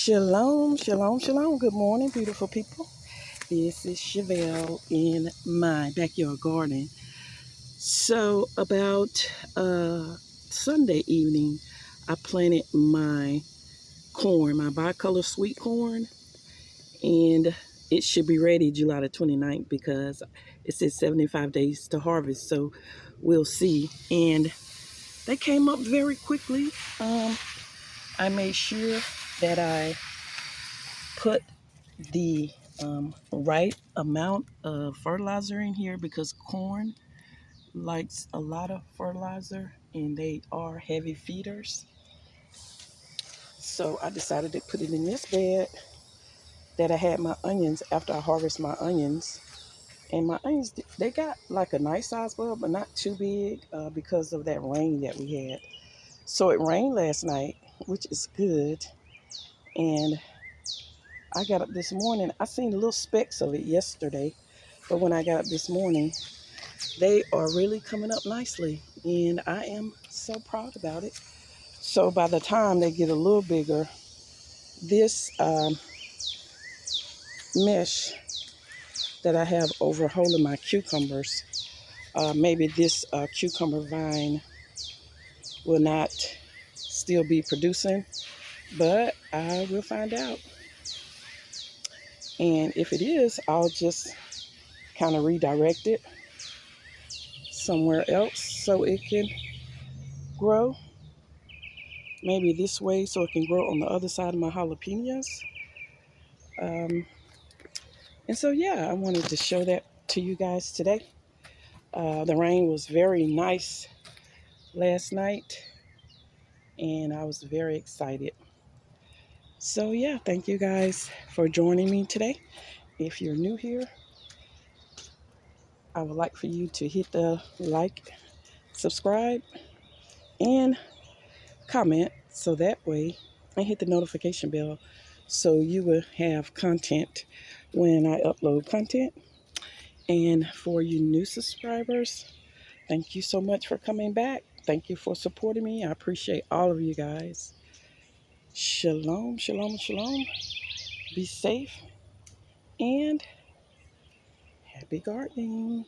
Shalom, shalom, shalom. Good morning, beautiful people. This is Chevelle in my backyard garden. So about Sunday evening, I planted my corn, my bicolor sweet corn, and it should be ready July the 29th because it says 75 days to harvest. So we'll see. And they came up very quickly. I made sure that I put the right amount of fertilizer in here because corn likes a lot of fertilizer and they are heavy feeders. So I decided to put it in this bed that I had my onions after I harvest my onions. And my onions, they got like a nice size bulb, but not too big because of that rain that we had. So it rained last night, which is good. And I got up this morning, I seen little specks of it yesterday, but when I got up this morning, they are really coming up nicely, and I am so proud about it. So by the time they get a little bigger, this mesh that I have over holding my cucumbers, maybe this cucumber vine will not still be producing, but I will find out. And if it is, I'll just kind of redirect it somewhere else so it can grow. Maybe this way so it can grow on the other side of my jalapenos. And so, yeah, I wanted to show that to you guys today. The rain was very nice last night, and I was very excited. So, yeah, thank you guys for joining me today. If you're new here, I would like for you to hit the like, subscribe, and comment so that way, and hit the notification bell so you will have content when I upload content. And for you new subscribers, thank you so much for coming back. Thank you for supporting me. I appreciate all of you guys. Shalom, shalom, shalom. Be safe and happy gardening.